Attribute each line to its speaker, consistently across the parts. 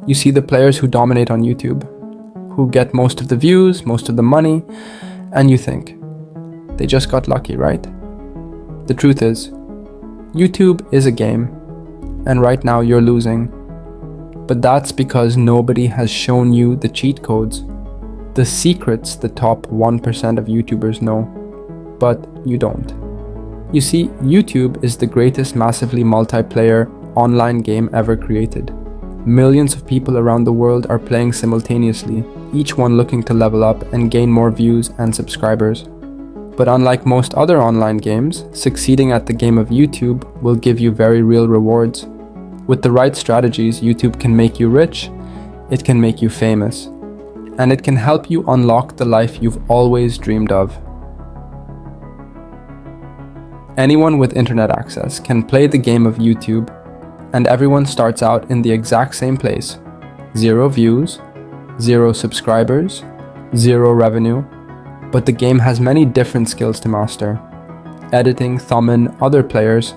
Speaker 1: You see the players who dominate on YouTube, who get most of the views, most of the money, and you think, they just got lucky, right? The truth is, YouTube is a game, and right now you're losing. But that's because nobody has shown you the cheat codes, the secrets the top 1% of YouTubers know, but you don't. You see, YouTube is the greatest massively multiplayer online game ever created. Millions of people around the world are playing simultaneously, each one looking to level up and gain more views and subscribers. But unlike most other online games, succeeding at the game of YouTube will give you very real rewards. With the right strategies, YouTube can make you rich, it can make you famous, and it can help you unlock the life you've always dreamed of. Anyone with internet access can play the game of YouTube, and everyone starts out in the exact same place. 0 views, 0 subscribers, 0 revenue, but the game has many different skills to master. Editing, thumbing, other players.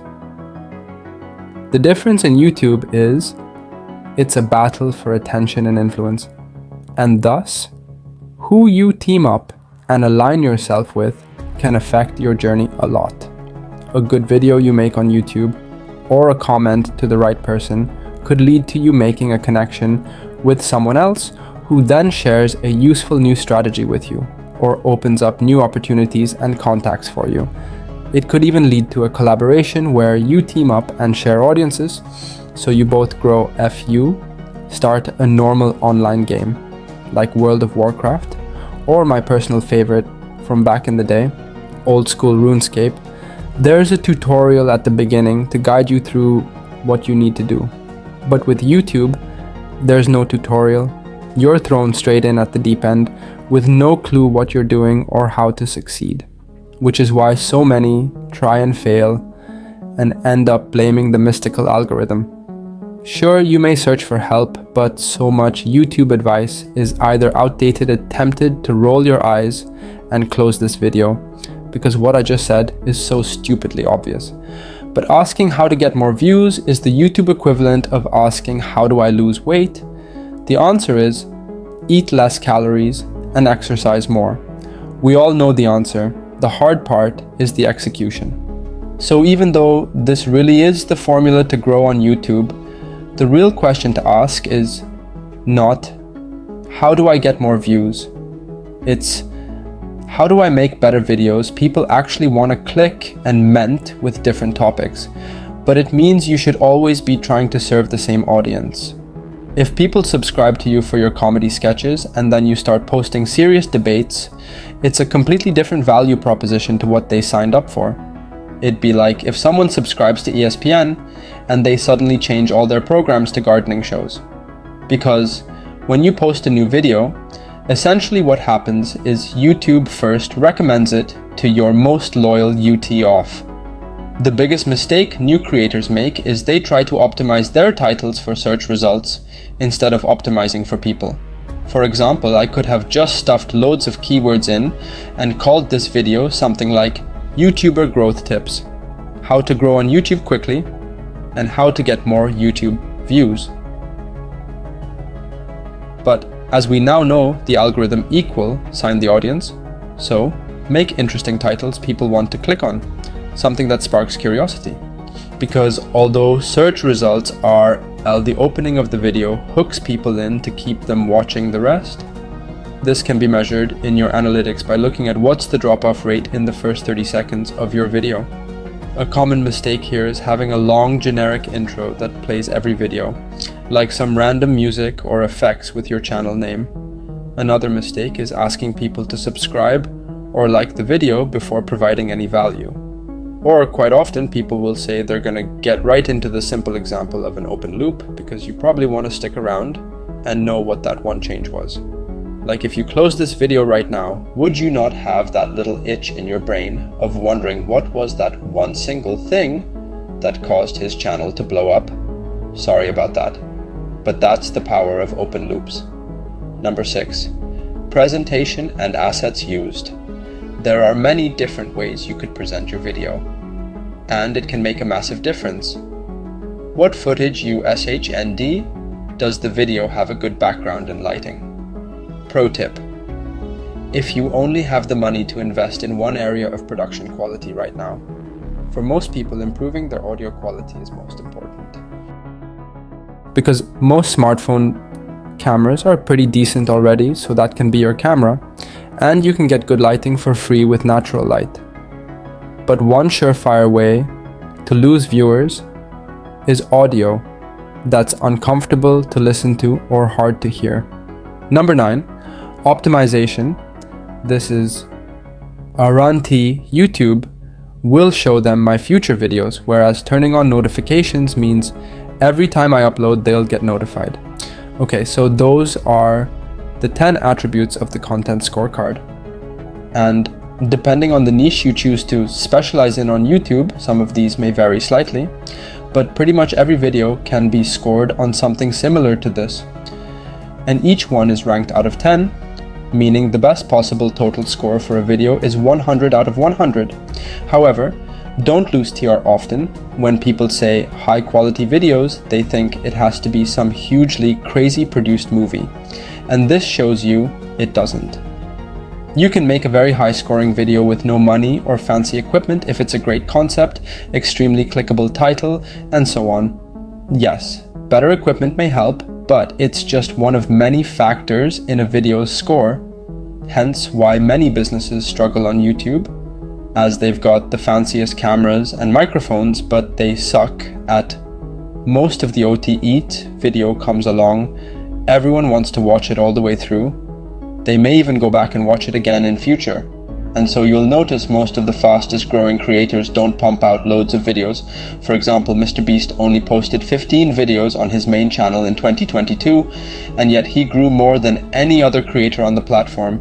Speaker 1: The difference in YouTube is, it's a battle for attention and influence. And thus, who you team up and align yourself with can affect your journey a lot. A good video you make on YouTube, or a comment to the right person, could lead to you making a connection with someone else who then shares a useful new strategy with you, or opens up new opportunities and contacts for you. It could even lead to a collaboration where you team up and share audiences, so you both grow FU, start a normal online game, like World of Warcraft, or my personal favorite from back in the day, old school RuneScape. There's a tutorial at the beginning to guide you through what you need to do. But with YouTube, there's no tutorial. You're thrown straight in at the deep end with no clue what you're doing or how to succeed, which is why so many try and fail and end up blaming the mystical algorithm. Sure, you may search for help, but so much YouTube advice is either outdated and tempted to roll your eyes and close this video, because what I just said is so stupidly obvious. But asking how to get more views is the YouTube equivalent of asking how do I lose weight? The answer is eat less calories and exercise more. We all know the answer. The hard part is the execution. So even though this really is the formula to grow on YouTube, the real question to ask is not how do I get more views? It's how do I make better videos people actually want to click and meant with different topics? But it means you should always be trying to serve the same audience. If people subscribe to you for your comedy sketches and then you start posting serious debates, it's a completely different value proposition to what they signed up for. It'd be like if someone subscribes to ESPN and they suddenly change all their programs to gardening shows. Because when you post a new video, essentially what happens is YouTube first recommends it to your most loyal UT off. The biggest mistake new creators make is they try to optimize their titles for search results instead of optimizing for people. For example, I could have just stuffed loads of keywords in and called this video something like YouTuber Growth Tips, how to grow on YouTube quickly, and how to get more YouTube views. But as we now know, the algorithm sign the audience, so make interesting titles people want to click on, something that sparks curiosity. Because although search results are the opening of the video hooks people in to keep them watching the rest, this can be measured in your analytics by looking at what's the drop-off rate in the first 30 seconds of your video. A common mistake here is having a long generic intro that plays every video, like some random music or effects with your channel name. Another mistake is asking people to subscribe or like the video before providing any value. Or quite often people will say they're gonna get right into the simple example of an open loop because you probably want to stick around and know what that one change was. Like if you close this video right now, would you not have that little itch in your brain of wondering what was that one single thing that caused his channel to blow up? Sorry about that, but that's the power of open loops. Number 6, presentation and assets used. There are many different ways you could present your video, and it can make a massive difference. What footage you SHND Does the video have a good background and lighting? Pro tip: if you only have the money to invest in one area of production quality right now, for most people, improving their audio quality is most important. Because most smartphone cameras are pretty decent already, so that can be your camera, and you can get good lighting for free with natural light. But one surefire way to lose viewers is audio that's uncomfortable to listen to or hard to hear. Number 9, optimization. This is Aranti. YouTube will show them my future videos, whereas turning on notifications means every time I upload, they'll get notified. Okay, so those are the 10 attributes of the content scorecard. And depending on the niche you choose to specialize in on YouTube, some of these may vary slightly, but pretty much every video can be scored on something similar to this. And each one is ranked out of 10, meaning the best possible total score for a video is 100 out of 100. However, don't lose TR often. When people say high quality videos, they think it has to be some hugely crazy produced movie. And this shows you it doesn't. You can make a very high scoring video with no money or fancy equipment if it's a great concept, extremely clickable title, and so on. Yes, better equipment may help, but it's just one of many factors in a video's score. Hence why many businesses struggle on YouTube, as they've got the fanciest cameras and microphones, but they suck at most of the OTE. Video comes along, everyone wants to watch it all the way through. They may even go back and watch it again in future. And so you'll notice most of the fastest growing creators don't pump out loads of videos. For example, Mr. Beast only posted 15 videos on his main channel in 2022, and yet he grew more than any other creator on the platform.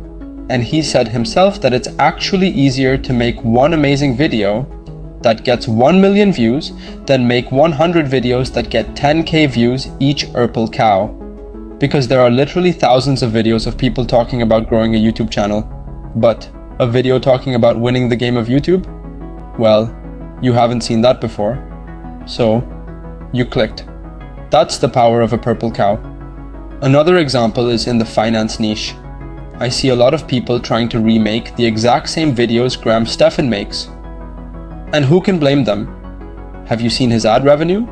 Speaker 1: And he said himself that it's actually easier to make one amazing video that gets 1 million views than make 100 videos that get 10k views each cow. Because there are literally thousands of videos of people talking about growing a YouTube channel. But a video talking about winning the game of YouTube? Well, you haven't seen that before. So, you clicked. That's the power of a purple cow. Another example is in the finance niche. I see a lot of people trying to remake the exact same videos Graham Stephan makes. And who can blame them? Have you seen his ad revenue?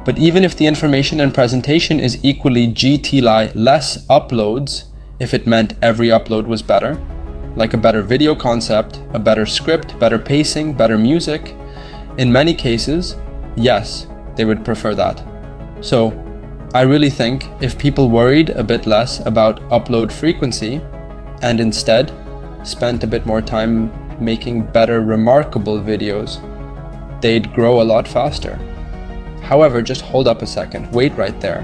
Speaker 1: But even if the information and presentation is equally less uploads, if it meant every upload was better, like a better video concept, a better script, better pacing, better music, in many cases, yes, they would prefer that. So, I really think if people worried a bit less about upload frequency and instead spent a bit more time making better, remarkable videos, they'd grow a lot faster. However, just hold up a second, wait right there.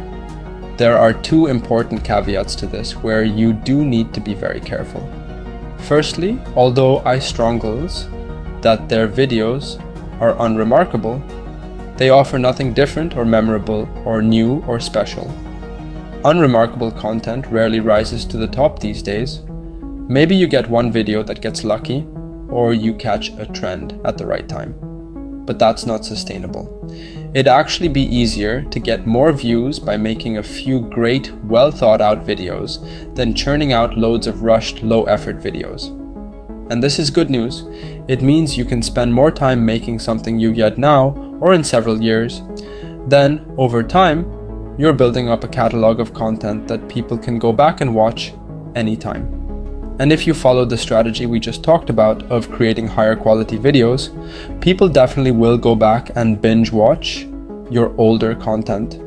Speaker 1: There are 2 important caveats to this where you do need to be very careful. Firstly, although I strongles that their videos are unremarkable, they offer nothing different or memorable or new or special. Unremarkable content rarely rises to the top these days. Maybe you get one video that gets lucky, or you catch a trend at the right time. But that's not sustainable. It'd actually be easier to get more views by making a few great, well thought out videos than churning out loads of rushed, low effort videos. And this is good news. It means you can spend more time making something you get now or in several years. Then, over time, you're building up a catalog of content that people can go back and watch anytime. And if you follow the strategy we just talked about of creating higher quality videos, people definitely will go back and binge watch your older content,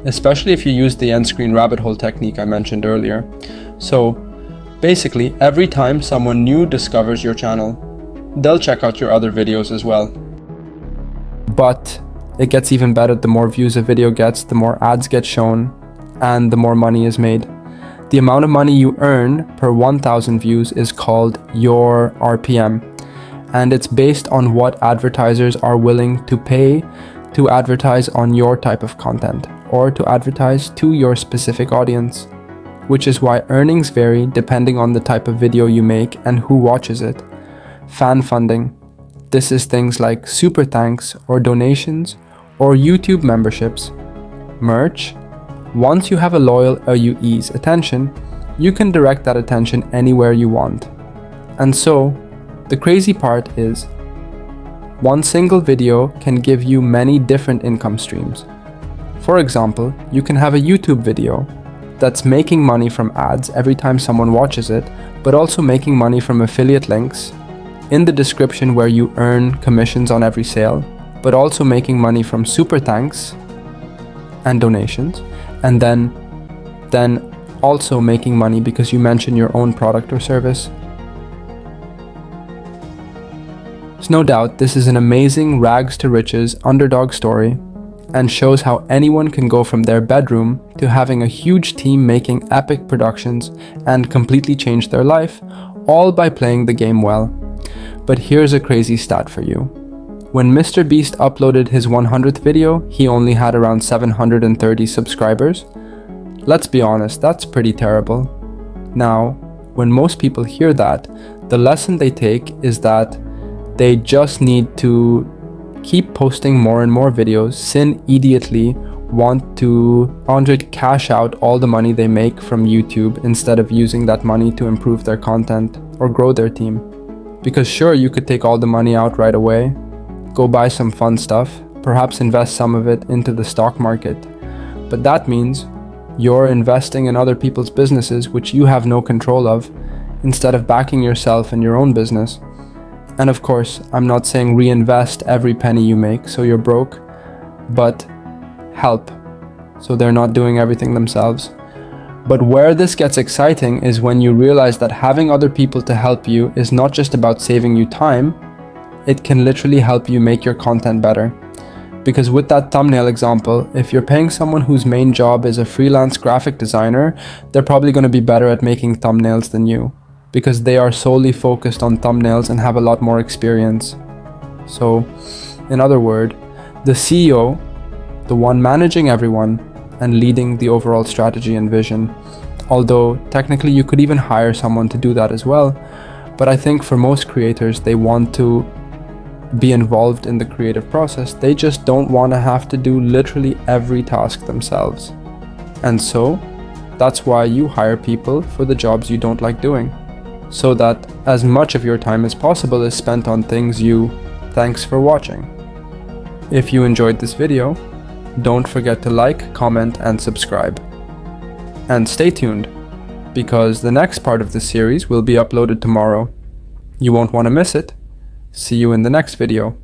Speaker 1: especially if you use the end screen rabbit hole technique I mentioned earlier. So basically, every time someone new discovers your channel, they'll check out your other videos as well. But it gets even better. The more views a video gets, the more ads get shown, and the more money is made. The amount of money you earn per 1,000 views is called your RPM, and it's based on what advertisers are willing to pay to advertise on your type of content or to advertise to your specific audience, which is why earnings vary depending on the type of video you make and who watches it. Fan funding. This is things like super thanks or donations or YouTube memberships. Merch, Once you have a loyal AUE's attention, you can direct that attention anywhere you want. And so, the crazy part is, one single video can give you many different income streams. For example, you can have a YouTube video that's making money from ads every time someone watches it, but also making money from affiliate links in the description where you earn commissions on every sale, but also making money from super thanks and donations, and then also making money because you mention your own product or service. There's no doubt this is an amazing rags to riches underdog story, and shows how anyone can go from their bedroom to having a huge team making epic productions and completely change their life, all by playing the game well. But here's a crazy stat for you. When Mr. Beast uploaded his 100th video, he only had around 730 subscribers. Let's be honest, that's pretty terrible. Now, when most people hear that, the lesson they take is that they just need to keep posting more and more videos, sin idiotly want to cash out all the money they make from YouTube instead of using that money to improve their content or grow their team. Because sure, you could take all the money out right away, go buy some fun stuff, perhaps invest some of it into the stock market, but that means you're investing in other people's businesses which you have no control of, instead of backing yourself in your own business. And of course, I'm not saying reinvest every penny you make so you're broke, but help so they're not doing everything themselves. But where this gets exciting is when you realize that having other people to help you is not just about saving you time, it can literally help you make your content better. Because with that thumbnail example, if you're paying someone whose main job is a freelance graphic designer, they're probably going to be better at making thumbnails than you, because they are solely focused on thumbnails and have a lot more experience. So, in other words, the CEO, the one managing everyone and leading the overall strategy and vision, although technically you could even hire someone to do that as well, but I think for most creators, they want to be involved in the creative process. They just don't want to have to do literally every task themselves. And so, that's why you hire people for the jobs you don't like doing, so that as much of your time as possible is spent on things you... Thanks for watching. If you enjoyed this video, don't forget to like, comment, and subscribe. And stay tuned, because the next part of the series will be uploaded tomorrow. You won't want to miss it. See you in the next video.